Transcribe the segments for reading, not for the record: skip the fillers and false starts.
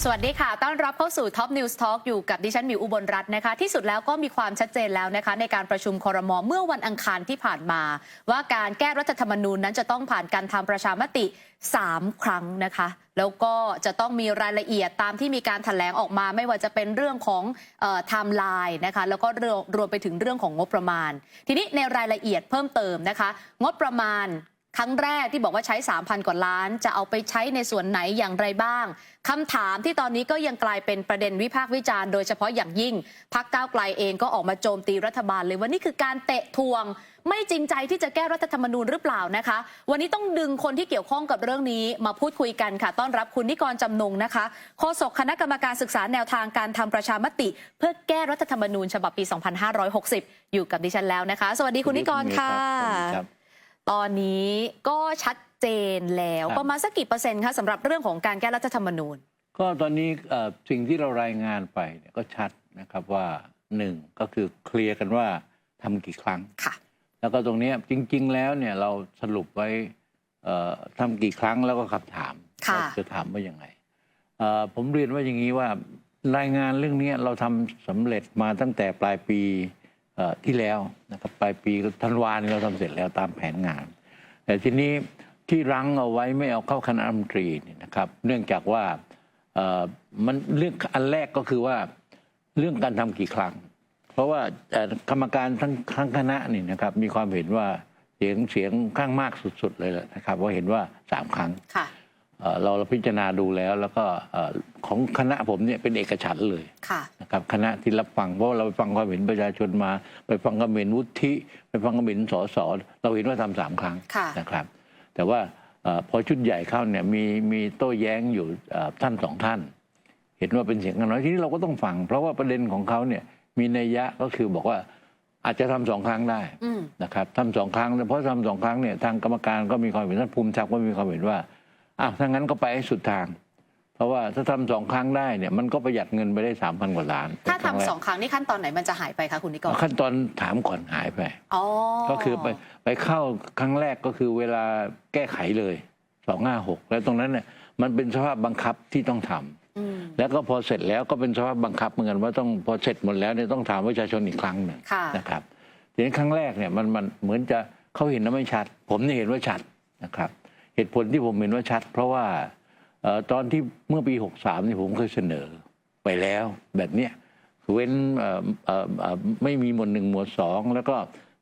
สวัสดีค่ะต้อนรับเข้าสู่ Top News Talk อยู่กับดิฉันหมิวอุบลรัตน์นะคะที่สุดแล้วก็มีความชัดเจนแล้วนะคะในการประชุมครม.เมื่อวันอังคารที่ผ่านมาว่าการแก้รัฐธรรมนูญนั้นจะต้องผ่านการทำประชามติ3 ครั้งนะคะแล้วก็จะต้องมีรายละเอียดตามที่มีการแถลงออกมาไม่ว่าจะเป็นเรื่องของไทม์ไลน์นะคะแล้วก็รวมไปถึงเรื่องของงบประมาณทีนี้ในรายละเอียดเพิ่มเติมนะคะงบประมาณครั้งแรกที่บอกว่าใช้ 3,000 กว่าล้านจะเอาไปใช้ในส่วนไหนอย่างไรบ้างคำถามที่ตอนนี้ก็ยังกลายเป็นประเด็นวิพากษ์วิจารณ์โดยเฉพาะอย่างยิ่งพรรคก้าวไกลเองก็ออกมาโจมตีรัฐบาลเลยว่านี่คือการเตะทวงไม่จริงใจที่จะแก้รัฐธรรมนูญหรือเปล่านะคะวันนี้ต้องดึงคนที่เกี่ยวข้องกับเรื่องนี้มาพูดคุยกันค่ะต้อนรับคุณนิกรจำนงนะคะโฆษกคณะกรรมการศึกษาแนวทางการทำประชามติเพื่อแก้รัฐธรรมนูญฉบับปี 2560 อยู่กับดิฉันแล้วนะคะสวัสดีคุณนิกรค่ะตอนนี้ก็ชัดเจนแล้วประมาณสักกี่เปอร์เซ็นต์คะสำหรับเรื่องของการแก้รัฐธรรมนูญก็ตอนนี้สิ่งที่เรารายงานไปเนี่ยก็ชัดนะครับว่า1ก็คือเคลียร์กันว่าทำกี่ครั้งแล้วก็ตรงนี้จริงๆแล้วเนี่ยเราสรุปไว้ทำกี่ครั้งแล้วก็คำถามจะถามว่ายังไงผมเรียนว่าอย่างนี้ว่ารายงานเรื่องนี้เราทำสำเร็จมาตั้งแต่ปลายปีที่แล้วนะครับปลายปีธันวาคมเราทำเสร็จแล้วตามแผนงานแต่ทีนี้ที่รั้งเอาไว้ไม่เอาเข้าคณะรัฐมนตรีเนี่ยนะครับเนื่องจากว่ามันเรื่องอันแรกก็คือว่าเรื่องการทำกี่ครั้งเพราะว่ากรรมการทั้งคณะนี่นะครับมีความเห็นว่าเสียงข้างมากสุดๆเลยนะครับว่าเห็นว่า3 ครั้งเราพิจารณาดูแล้วก็ของคณะผมเนี่ยเป็นเอกฉันท์เลยนะครับคณะที่รับฟังเพราะเราไปฟังความเห็นประชาชนมาไปฟังความเห็นวุฒิไปฟังความเห็นสสเราเห็นว่าทำ3 ครั้งนะครับแต่ว่าพอชุดใหญ่เข้าเนี่ยมีโต้แย้งอยู่ท่าน2 ท่านเห็นว่าเป็นเสียงข้างน้อยทีนี้เราก็ต้องฟังเพราะว่าประเด็นของเขาเนี่ยมีนัยยะก็คือบอกว่าอาจจะทำ2 ครั้งได้นะครับทำ2 ครั้งเพราะทำ2 ครั้งเนี่ยทางกรรมการก็มีความเห็นท่านภูมิธรรมก็มีความเห็นว่าถ้างั้นก็ไปให้สุดทางเพราะว่าถ้าทำ2 ครั้งได้เนี่ยมันก็ประหยัดเงินไปได้ 3,000 กว่าล้านถ้าทำ2 ครั้งนี่ขั้นตอนไหนมันจะหายไปคะคุณนิกรขั้นตอนถามก่อนหายไปก็คือไปเข้าครั้งแรกก็คือเวลาแก้ไขเลย256แล้วตรงนั้นเนี่ยมันเป็นสภาพบังคับที่ต้องทำแล้วก็พอเสร็จแล้วก็เป็นสภาพบังคับเหมือนกันว่าต้องพอเสร็จหมดแล้วเนี่ยต้องถามประชาชนอีกครั้งหนึ่งนะครับทีนี้ครั้งแรกเนี่ยมันเหมือนจะเขาเห็นแล้วไม่ชัดผมเนี่ยเห็นว่าชัดนะครับเหตุผลที่ผมเห็นว่าชัดเพราะว่าตอนที่เมื่อปี63นี่ผมเคยเสนอไปแล้วแบบเนี้ยเว้นไม่มีหมวด1หมวด2แล้วก็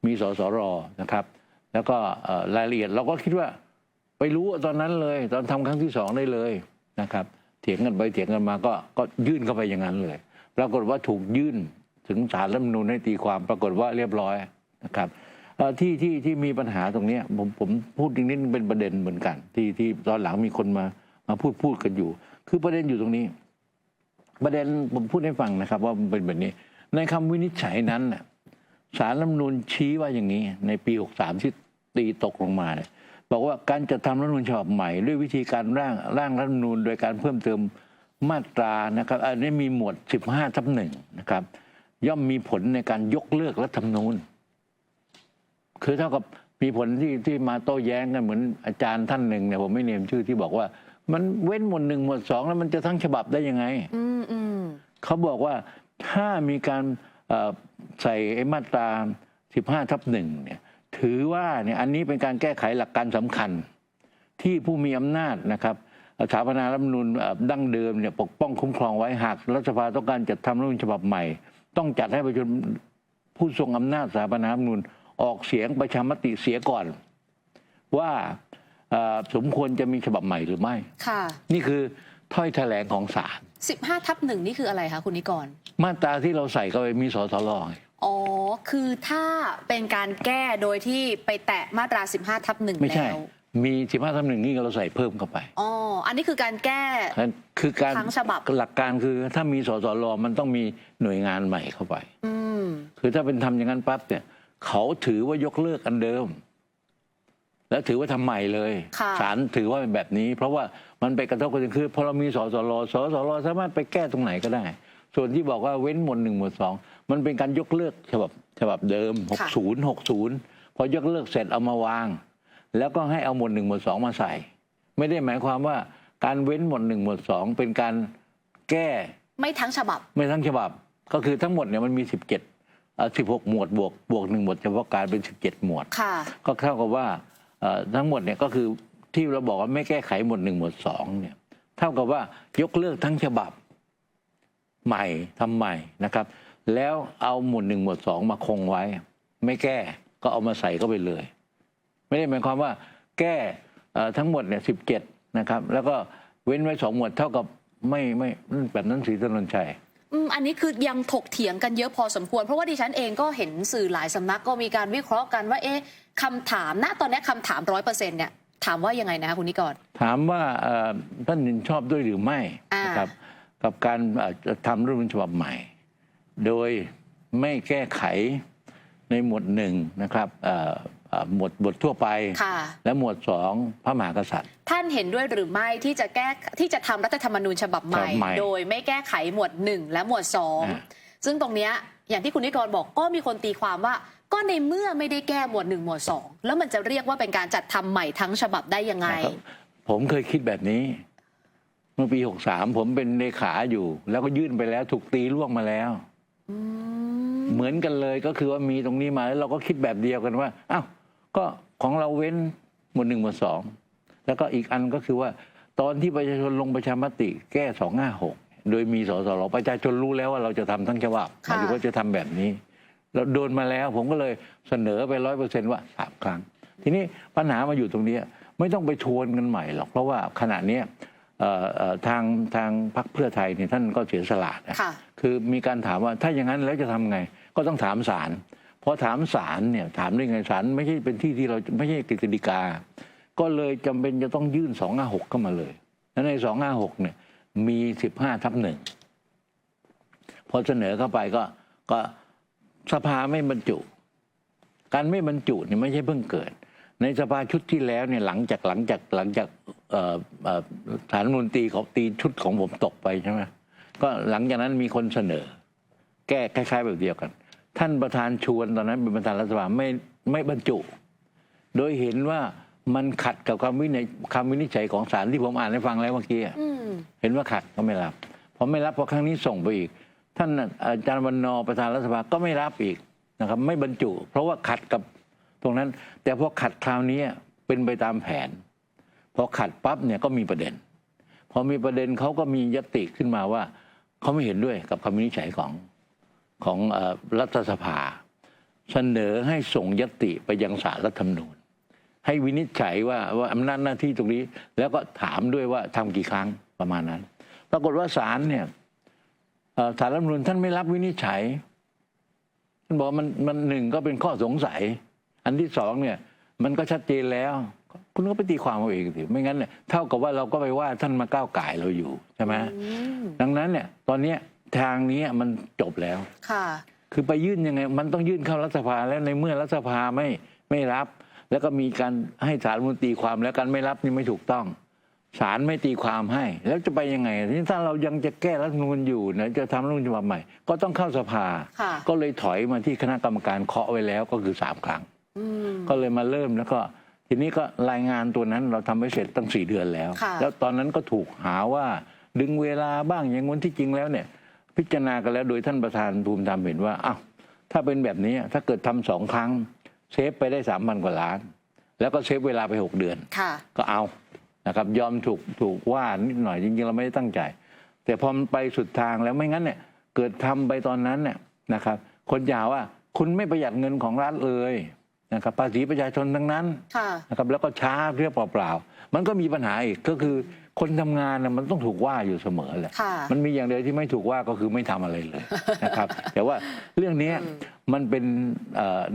มีสสรนะครับแล้วก็รายละเอียดเราก็คิดว่าไปรู้ตอนนั้นเลยตอนทำครั้งที่2ได้เลยนะครับเถียงกันไปเถียงกันมาก็ยื่นเข้าไปอย่างนั้นเลยปรากฏว่าถูกยื่นถึงศาลรัฐธรรมนูญให้ตีความปรากฏว่าเรียบร้อยนะครับที่มีปัญหาตรงนี้ผมพูดนิดนึงเป็นประเด็นเหมือนกันที่ตอนหลังมีคนมาพูดกันอยู่คือประเด็นอยู่ตรงนี้ประเด็นผมพูดให้ฟังนะครับว่าเป็นแบบนี้ในคำวินิจฉัยนั้นศาลรัฐธรรมนูญชี้ว่าอย่างนี้ในปี63ที่ตีตกลงมาเนี่ยบอกว่าการจัดทำรัฐธรรมนูญฉบับใหม่ด้วยวิธีการร่างรัฐธรรมนูญโดยการเพิ่มเติมมาตรานะครับอันนี้มีหมวด15/1นะครับย่อมมีผลในการยกเลิกรัฐธรรมนูญคือเท่ากับมีผลที่มาโต้แย้งกันเหมือนอาจารย์ท่านหนึ่งเนี่ยผมไม่เนมชื่อที่บอกว่ามันเว้นหมวด1หมวด2แล้วมันจะทั้งฉบับได้ยังไงเขาบอกว่าถ้ามีการใส่มาตรา15/1เนี่ยถือว่าเนี่ยอันนี้เป็นการแก้ไขหลักการสำคัญที่ผู้มีอำนาจนะครับสถาปนารัฐธรรมนูญดั้งเดิมเนี่ยปกป้องคุ้มครองไว้หากรัฐสภาต้องการจัดทำรัฐธรรมนูญฉบับใหม่ต้องจัดให้ประชาชนผู้ทรงอำนาจสถาปนารัฐธรรมนูญออกเสียงประชามติเสียก่อนว่าสมควรจะมีฉบับใหม่หรือไม่นี่คือถ้อยแถลงของศาล15/1นี่คืออะไรคะคุณนิกรมาตราที่เราใส่เข้าไปมีสสรคือถ้าเป็นการแก้โดยที่ไปแตะมาตรา15/1ไม่ใช่มี15/1นี่เราใส่เพิ่มเข้าไปอันนี้คือการแก้คือการทั้งฉบับหลักการคือถ้ามีสสรมันต้องมีหน่วยงานใหม่เข้าไปคือถ้าเป็นทำอย่างนั้นปั๊บเนี่ยเขาถือว่ายกเลิกอันเดิมแล้วถือว่าทำใหม่เลยศาลถือว่าเป็นแบบนี้เพราะว่ามันไปกระทบกันคือพอเรามีสสรสามารถไปแก้ตรงไหนก็ได้ส่วนที่บอกว่าเว้นหมวด1หมวด2มันเป็นการยกเลิกฉบับเดิม60พอยกเลิกเสร็จเอามาวางแล้วก็ให้เอาหมวด1หมวด2มาใส่ไม่ได้หมายความว่าการเว้นหมวด1หมวด2เป็นการ แก้ ไม่ทั้งฉบับ ไม่ทั้งฉบับก็คือทั้งหมดเนี่ยมันมี16 หมวดบวก1 หมวดเฉพาะการเป็น17 หมวด ค่ะ ก็เท่ากับว่าทั้งหมดเนี่ยก็คือที่เราบอกว่าไม่แก้ไขหมวด1 หมวด2เนี่ยเท่ากับว่ายกเลิกทั้งฉบับใหม่ทำใหม่นะครับแล้วเอาหมวด1 หมวด2มาคงไว้ไม่แก้ก็เอามาใส่เข้าไปเลยไม่ได้หมายความว่าแก้ทั้งหมดเนี่ย17นะครับแล้วก็เว้นไว้2 หมวดเท่ากับไม่แบบนั้นศรีถนนชัย อันนี้คือยังถกเถียงกันเยอะพอสมควรเพราะว่าดิฉันเองก็เห็นสื่อหลายสำนักก็มีการวิเคราะห์กันว่าคำถามณตอนนี้คำถาม 100% เนี่ยถามว่ายังไงนะคุณนิกรถามว่าท่านเห็นชอบด้วยหรือไม่นะครับกับการจะทำรัฐธรรมนูญฉบับใหม่ โดยไม่แก้ไขในหมวด1นะครับหมวดบททั่วไปและหมวด2พระมหากษัตริย์ท่านเห็นด้วยหรือไม่ที่จะทำรัฐธรรมนูญฉบับใหม่โดยไม่แก้ไขหมวด1และหมวด2ซึ่งตรงนี้อย่างที่คุณนิกรบอกก็มีคนตีความว่าก็ในเมื่อไม่ได้แก้หมวด1หมวด2แล้วมันจะเรียกว่าเป็นการจัดทำใหม่ทั้งฉบับได้ยังไงผมเคยคิดแบบนี้เมื่อปี63ผมเป็นเลขาอยู่แล้วก็ยื่นไปแล้วถูกตีล่วงมาแล้วเหมือนกันเลยก็คือว่ามีตรงนี้มาแล้วเราก็คิดแบบเดียวกันว่าอ้าวก็ของเราเว้นหมวด1หมวด2แล้วก็อีกอันก็คือว่าตอนที่ประชาชนลงประชามติแก้256โดยมีสสรประชาชนรู้แล้วว่าเราจะทำทั้งฉบับหมายถึงว่าจะทำแบบนี้เราโดนมาแล้วผมก็เลยเสนอไป100%ว่า3 ครั้งทีนี้ปัญหามาอยู่ตรงนี้ไม่ต้องไปทวนกันใหม่หรอกเพราะว่าขณะนี้ทางพรรคเพื่อไทยเนี่ยท่านก็เสียสละนะคือมีการถามว่าถ้าอย่างนั้นแล้วจะทำไงก็ต้องถามศาลพอถามศาลเนี่ยถามได้ไงศาลไม่ใช่เป็นที่เราไม่ใช่กฤษฎีกาก็เลยจำเป็นจะต้องยื่น256เข้ามาเลยและใน256เนี่ยมี15/1พอเสนอเข้าไปก็สภาไม่บรรจุการไม่บรรจุเนี่ยไม่ใช่เพิ่งเกิดในสภาชุดที่แล้วเนี่ยหลังจากฐานรัฐมนตรีเขาตีชุดของผมตกไปใช่ไหมก็หลังจากนั้นมีคนเสนอแก้คล้ายๆแบบเดียวกันท่านประธานชวนตอนนั้นเป็นประธานรัฐสภาไม่บรรจุโดยเห็นว่ามันขัดกับคำวินิจฉัยของศาลที่ผมอ่านให้ฟังแล้วเมื่อกี้เห็นว่าขัดก็ไม่รับพอไม่รับพอครั้งนี้ส่งไปอีกท่านอาจารย์วรรณประธานรัฐสภาก็ไม่รับอีกนะครับไม่บรรจุเพราะว่าขัดกับตรงนั้นแต่พอขัดคราวนี้เป็นไปตามแผนพอขัดปั๊บเนี่ยก็มีประเด็นพอมีประเด็นเขาก็มียติขึ้นมาว่าเขาไม่เห็นด้วยกับคำวินิจฉัยของรัฐสภาเสนอให้ส่งยติไปยังศาลรัฐธรรมนูญให้วินิจฉัยว่าอำนาจหน้าที่ตรงนี้แล้วก็ถามด้วยว่าทำกี่ครั้งประมาณนั้นปรากฏว่าศาลเนี่ยศาลรัฐธรรมนูญท่านไม่รับวินิจฉัยท่านบอกมัน1ก็เป็นข้อสงสัยอันที่2เนี่ยมันก็ชัดเจนแล้วคุณก็ไปตีความเอาเองสิไม่งั้นเนี่ยเท่ากับว่าเราก็ไปว่าท่านมาก้าวก่ายเราอยู่ใช่ไหมดังนั้นเนี่ยตอนนี้ทางนี้มันจบแล้วค่ะคือไปยื่นยังไงมันต้องยื่นเข้ารัฐสภาแล้วในเมื่อรัฐสภาไม่รับแล้วก็มีการให้ศาลรัฐมนตรีความแล้วการไม่รับนี่ไม่ถูกต้องศาลไม่ตีความให้แล้วจะไปยังไงที่ถ้าเรายังจะแก้รัฐธรรมนูญอยู่นะจะทำรัฐธรรมนูญฉบับใหม่ก็ต้องเข้าสภาก็เลยถอยมาที่คณะกรรมการเคาะไว้แล้วก็คือ3 ครั้งก็เลยมาเริ่มแล้วก็ทีนี้ก็รายงานตัวนั้นเราทำไว้เสร็จตั้ง4 เดือนแล้วแล้วตอนนั้นก็ถูกหาว่าดึงเวลาบ้างอย่างงั้นที่จริงแล้วเนี่ยพิจารณากันแล้วโดยท่านประธานภูมิธรรมเห็นว่าอ้าวถ้าเป็นแบบนี้ถ้าเกิดทำ2 ครั้งเซฟไปได้3,000 กว่าล้านแล้วก็เซฟเวลาไป6 เดือนก็เอานะครับยอมถูกว่านิดหน่อยจริงๆเราไม่ได้ตั้งใจแต่พอมันไปสุดทางแล้วไม่งั้นเนี่ยเกิดทำไปตอนนั้นเนี่ยนะครับคนยาวว่าคุณไม่ประหยัดเงินของรัฐเลยนะครับภาษีประชาชนทั้งนั้นนะครับแล้วก็ช้าเพื่อเปล่าๆมันก็มีปัญหาอีกก็คือคนทำงานนะมันต้องถูกว่าอยู่เสมอแหละมันมีอย่างเดียวที่ไม่ถูกว่าก็คือไม่ทำอะไรเลยนะครับแต่ว่าเรื่องนี้มันเป็น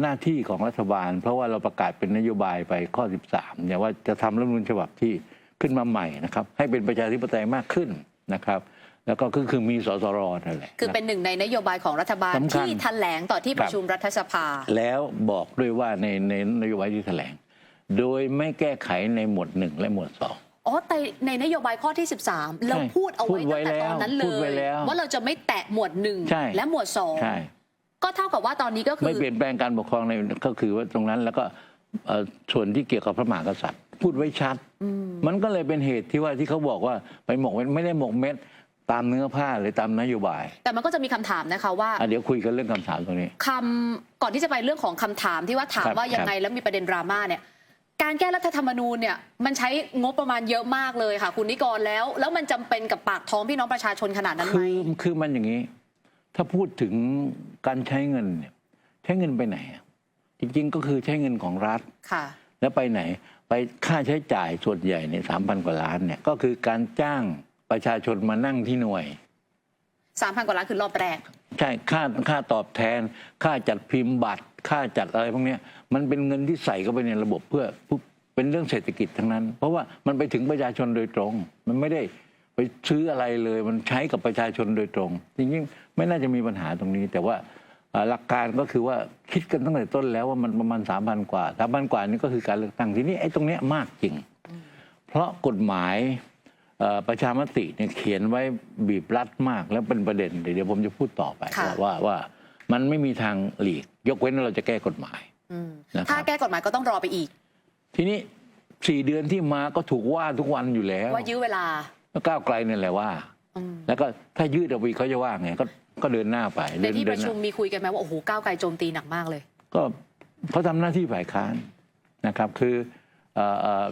หน้าที่ของรัฐบาลเพราะว่าเราประกาศเป็นนโยบายไปข้อ13เนี่ยว่าจะทำรัฐธรรมนูญฉบับที่ขึ้นมาใหม่นะครับให้เป็นประชาธิปไตยมากขึ้นนะครับแล้วก็คือมีสสรนั่นแหละคือเป็นหนึ่งในนโยบายของรัฐบาลที่แถลงต่อที่ประชุมรัฐสภาแล้วบอกด้วยว่าในนโยบายที่แถลงโดยไม่แก้ไขในหมวด1และหมวด2อ๋อแต่ในนโยบายข้อที่13เราพูดเอาไว้ตั้งแต่ตอนนั้นเลยว่าเราจะไม่แตะหมวด1และหมวด2ก็เท่ากับว่าตอนนี้ก็คือไม่เปลี่ยนแปลงการปกครองในก็คือว่าตรงนั้นแล้วก็ส่วนที่เกี่ยวกับพระมหากษัตริย์พูดไว้ชัดมันก็เลยเป็นเหตุที่ว่าที่เขาบอกว่าไปหมกเม็ดไม่ได้หมกเม็ด ตามเนื้อผ้าหรือตามนโยบาย แต่มันก็จะมีคำถามนะคะว่า เดี๋ยวคุยกันเรื่องคำถามตรงนี้ก่อนที่จะไปเรื่องของคำถามที่ว่าถามว่ายังไงแล้วมีประเด็นดราม่าเนี่ยการแก้รัฐธรรมนูญเนี่ยมันใช้งบประมาณเยอะมากเลยค่ะคุณนิกรแล้วมันจำเป็นกับปากท้องพี่น้องประชาชนขนาดนั้นไหมคือมันอย่างนี้ ถ้าพูดถึงการใช้เงินเนี่ยใช้เงินไปไหนจริงๆก็คือใช้เงินของรัฐค่ะแล้วไปไหนไปค่าใช้จ่ายส่วนใหญ่เนี่ย3,000 กว่าล้านเนี่ยก็คือการจ้างประชาชนมานั่งที่หน่วย 3,000 กว่าล้านคือรอบแรกใช่ค่าตอบแทนค่าจัดพิมพ์บัตรค่าจัดอะไรพวกนี้มันเป็นเงินที่ใส่เข้าไปในระบบเพื่อเป็นเรื่องเศรษฐกิจทั้งนั้นเพราะว่ามันไปถึงประชาชนโดยตรงมันไม่ได้ไปซื้ออะไรเลยมันใช้กับประชาชนโดยตรงจริงๆไม่น่าจะมีปัญหาตรงนี้แต่ว่าหลักการก็คือว่าคิดกันตั้งแต่ต้นแล้วว่ามันประมาณ3,000 กว่า3,000 กว่านี่ก็คือการเลือกตั้งทีนี้ไอ้ตรงนี้มากจริงเพราะกฎหมายประชามติเนี่ยเขียนไว้บีบรัดมากแล้วเป็นประเด็นเดี๋ยวผมจะพูดต่อไปว่ามันไม่มีทางหลีกยกเว้นว่าเราจะแก้กฎหมายถ้าแก้กฎหมายก็ต้องรอไปอีกทีนี้4 เดือนที่มาก็ถูกว่าทุกวันอยู่แล้วว่ายื้อเวลาแล้วก้าวไกลเนี่ยแหละว่าแล้วก็ถ้ายืดออกไปเขาจะว่าไงก็เดินหน้าไปในที่ประชุมมีคุยกันไหมว่าโอ้โหก้าวไกลโจมตีหนักมากเลยก็เขาทำหน้าที่ฝ่ายค้านนะครับคือ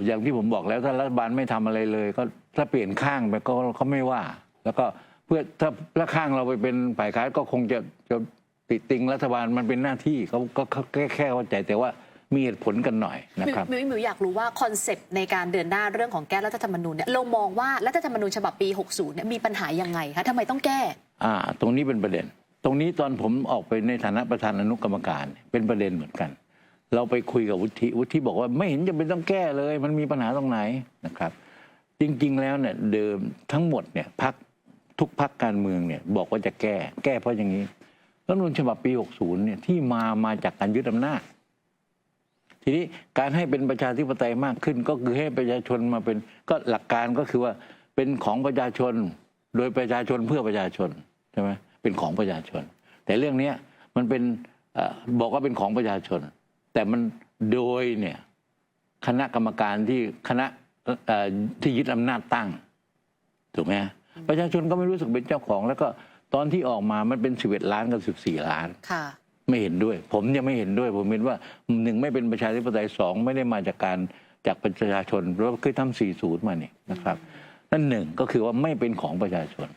อย่างที่ผมบอกแล้วถ้ารัฐบาลไม่ทำอะไรเลยก็ถ้าเปลี่ยนข้างไปก็เขาไม่ว่าแล้วก็เพื่อถ้าข้างเราไปเป็นฝ่ายค้านก็คงจะติติงรัฐบาลมันเป็นหน้าที่เขาก็แค่เข้าใจแต่ว่ามีเหตุผลกันหน่อยนะครับมิวอยากรู้ว่าคอนเซปต์ในการเดินหน้าเรื่องของแก้รัฐธรรมนูญเนี่ยเรามองว่ารัฐธรรมนูญฉบับปี60เนี่ยมีปัญหายังไงคะทำไมต้องแก้ตรงนี้เป็นประเด็นตรงนี้ตอนผมออกไปในฐานะประธานอนุกรรมการเป็นประเด็นเหมือนกันเราไปคุยกับวุฒิบอกว่าไม่เห็นจะเป็นต้องแก้เลยมันมีปัญหาตรงไหนนะครับจริงๆแล้วเนี่ยเดิมทั้งหมดเนี่ยทุกพรรคการเมืองเนี่ยบอกว่าจะแก้เพราะอย่างนี้รัฐธรรมนูญฉบับปี60เนี่ยที่มาจากการยึดอำนาจทีนี้การให้เป็นประชาธิปไตยมากขึ้นก็คือให้ประชาชนมาเป็นก็หลักการก็คือว่าเป็นของประชาชนโดยประชาชนเพื่อประชาชนใช่ไหมเป็นของประชาชนแต่เรื่องนี้มันเป็นบอกว่าเป็นของประชาชนแต่มันโดยเนี่ยคณะกรรมการที่ยึดอำนาจตั้งถูกไหมประชาชนก็ไม่รู้สึกเป็นเจ้าของแล้วก็ตอนที่ออกมามันเป็น11 ล้านกับ14 ล้านไม่เห็นด้วยผมยังไม่เห็นด้วยผมเห็นว่า1ไม่เป็นประชาธิปไตย2ไม่ได้มาจากประชาชนเพราะเคยทำ40มาเนี่ยนะครับนั่น1ก็คือว่าไม่เป็นของประชาชน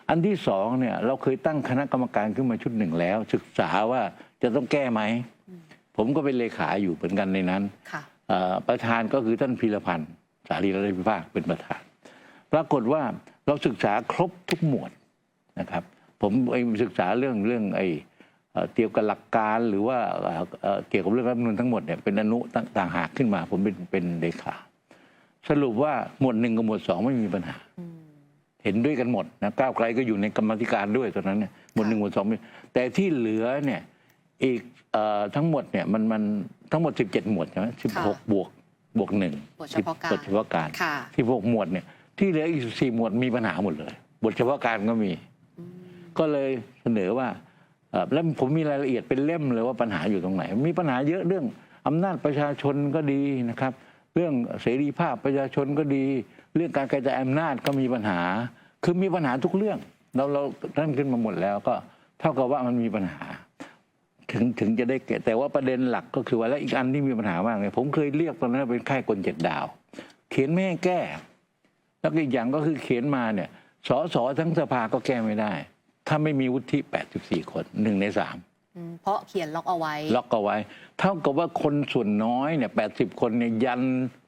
อันที่2เนี่ยเราเคยตั้งคณะกรรมการขึ้นมาชุด1แล้วศึกษาว่าจะต้องแก้ไหมผมก็เป็นเลขาอยู่เหมือนกันในนั้นประธานก็คือท่านพีรพันธ์สารีรัตนพิพากษ์เป็นประธานปรากฏว่าเราศึกษาครบทุกหมวดนะครับผมศึกษาเรื่องเกี่ยวกับหลักการหรือว่าเกี่ยวกับเรื่องรัฐธรรมนูญทั้งหมดเนี่ยเป็นอนุต่างหากขึ้นมาผมเป็นเลขาสรุปว่าหมวด1กับหมวด2ไม่มีปัญหาเห็นด้วยกันหมดนะก้าวไกลก็อยู่ในกรรมธิการด้วยตอนนั้นเนี่ยหมวด1หมวด2แต่ที่เหลือเนี่ยอีกทั้งหมดเนี่ยมันทั้งหมด17 หมวดใช่ไหม16 บวก1บทเฉพาะการ16 หมวดเนี่ยที่เหลืออีก14 หมวดมีปัญหาหมดเลยบทเฉพาะการก็มีก็เลยเสนอว่าแล้วผมมีรายละเอียดเป็นเล่มเลยว่าปัญหาอยู่ตรงไหนมีปัญหาเยอะเรื่องอำนาจประชาชนก็ดีนะครับเรื่องเสรีภาพประชาชนก็ดีเรื่องการกระจายอำนาจก็มีปัญหาคือมีปัญหาทุกเรื่องเราท่านขึ้นมาหมดแล้วก็เท่ากับว่ามันมีปัญหาถึงจะได้แก้แต่ว่าประเด็นหลักก็คือว่าและอีกอันที่มีปัญหามากเลยผมเคยเรียกตอนนั้นเป็นค่ายกล7 ดาวเขียนไม่ให้แก้แล้วอีกอย่างก็คือเขียนมาเนี่ยส.ทั้งสภาก็แก้ไม่ได้ถ้าไม่มีวุฒิ84 คน1 ใน 3เพราะเขียนล็อกเอาไว้เท่ากับว่าคนส่วนน้อยเนี่ย80 คนเนี่ยยัน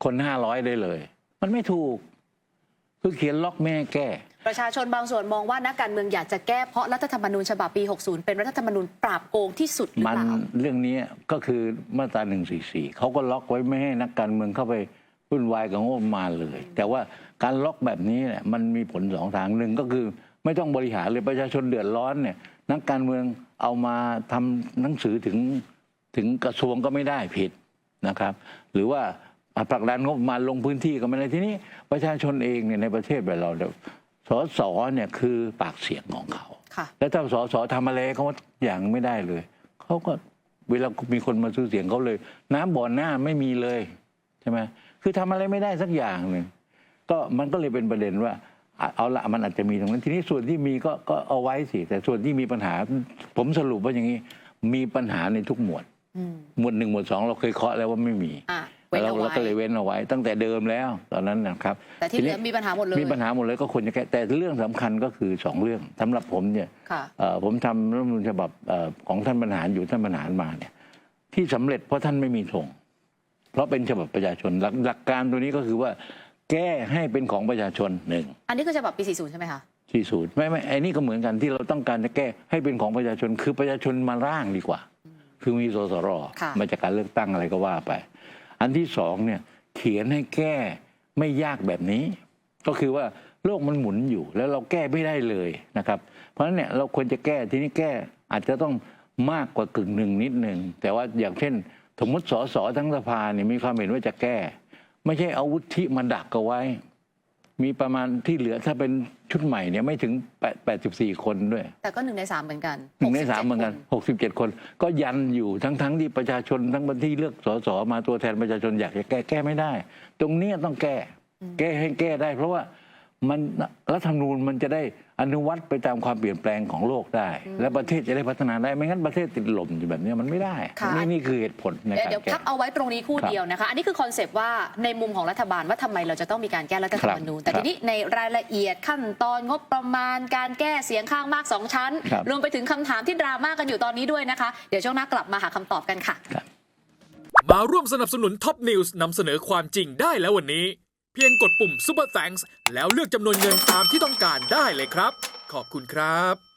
คน500ได้เลยมันไม่ถูกคือเขียนล็อกไม่ให้แก้ประชาชนบางส่วนมองว่านักการเมืองอยากจะแก้เพราะรัฐธรรมนูญฉบับปี60เป็นรัฐธรรมนูญปราบโกงที่สุดหรือเปล่าเรื่องนี้ก็คือมาตรา144เขาก็ล็อกไว้ไม่ให้นักการเมืองเข้าไปวุ่นวายกับงบประมาณเลยแต่ว่าการล็อกแบบนี้เนี่ยมันมีผล2 ทาง1ก็คือไม่ต้องบริหารเลยประชาชนเดือดร้อนเนี่ยนักการเมืองเอามาทำหนังสือถึงกระทรวงก็ไม่ได้ผิดนะครับหรือว่าผลักดันงบประมาณลงพื้นที่ก็ไม่ได้ทีนี้ประชาชนเองเนี่ยในประเทศแบบเราส.ส.เนี่ยคือปากเสียงของเขาแล้วถ้าส.ส.ทำอะไรเขาอย่างไม่ได้เลยเขาก็เวลามีคนมาซื้อเสียงเขาเลยน้ำบ่อหน้าไม่มีเลยใช่ไหมคือทำอะไรไม่ได้สักอย่างหนึ่งก็มันก็เลยเป็นประเด็นว่า เอาละมันอาจจะมีตรงนั้นทีนี้ส่วนที่มีก็เอาไว้สิแต่ส่วนที่มีปัญหาผมสรุปว่าอย่างนี้มีปัญหาในทุกหมวดหมวด 1 หมวด 2เราเคยเคาะแล้วว่าไม่มีเราก็เลยเว้นเอาไว้ตั้งแต่เดิมแล้วตอนนั้นนะครับแต่ที่เหลือมีปัญหาหมดเลยมีปัญหาหมดเลยก็ควรจะแก้แต่เรื่องสำคัญก็คือ2 เรื่องสำหรับผมเนี่ยผมทำรัฐธรรมนูญฉบับของท่านบรรหารอยู่ท่านบรรหารมาเนี่ยที่สำเร็จเพราะท่านไม่มีธงเพราะเป็นฉบับประชาชนหลักการตัวนี้ก็คือว่าแก้ให้เป็นของประชาชน1อันนี้คือฉบับปี40ใช่ไหมคะ40ไม่ไอ้นี่ก็เหมือนกันที่เราต้องการจะแก้ให้เป็นของประชาชนคือประชาชนมาร่างดีกว่าคือมีสสรมาจากการเลือกตั้งอะไรก็ว่าไปอันที่2เนี่ยเขียนให้แก้ไม่ยากแบบนี้ก็คือว่าโลกมันหมุนอยู่แล้วเราแก้ไม่ได้เลยนะครับเพราะฉะนั้นเนี่ยเราควรจะแก้ทีนี้แก้อาจจะต้องมากกว่ากึ่งหนึ่งนิดหนึ่งแต่ว่าอย่างเช่นสมมติสสทั้งสภาเนี่ยมีความเห็นว่าจะแก้ไม่ใช่เอาวุฒิมาดักเอาไว้มีประมาณที่เหลือถ้าเป็นชุดใหม่เนี่ยไม่ถึง84 คนด้วยแต่ก็1 ใน 3เหมือนกัน1 ใน 3เหมือนกัน67 คนก็ยันอยู่ทั้งที่ประชาชนทั้งที่เลือกสสมาตัวแทนประชาชนอยากจะแก้ไม่ได้ตรงนี้ต้องแก้ให้แก้ได้เพราะว่ามันรัฐธรรมนูญมันจะได้อนุวัตไปตามความเปลี่ยนแปลงของโลกได้และประเทศจะได้พัฒนาได้ไม่งั้นประเทศติดลมอยู่แบบนี้มันไม่ได้นี่คือเหตุผลในการเดี๋ยวพักเอาไว้ตรงนี้คู่เดียวนะคะอันนี้คือคอนเซปต์ว่าในมุมของรัฐบาลว่าทำไมเราจะต้องมีการแก้รัฐธรรมนูญแต่ทีนี้ในรายละเอียดขั้นตอนงบประมาณการแก้เสียงข้างมาก2 ชั้นรวมไปถึงคำถามที่ดราม่ากันอยู่ตอนนี้ด้วยนะคะเดี๋ยวช่วงหน้ากลับมาหาคำตอบกันค่ะมาร่วมสนับสนุนท็อปนิวส์นำเสนอความจริงได้แล้ววันนี้เพียงกดปุ่ม Super Thanks แล้วเลือกจำนวนเงินตามที่ต้องการได้เลยครับขอบคุณครับ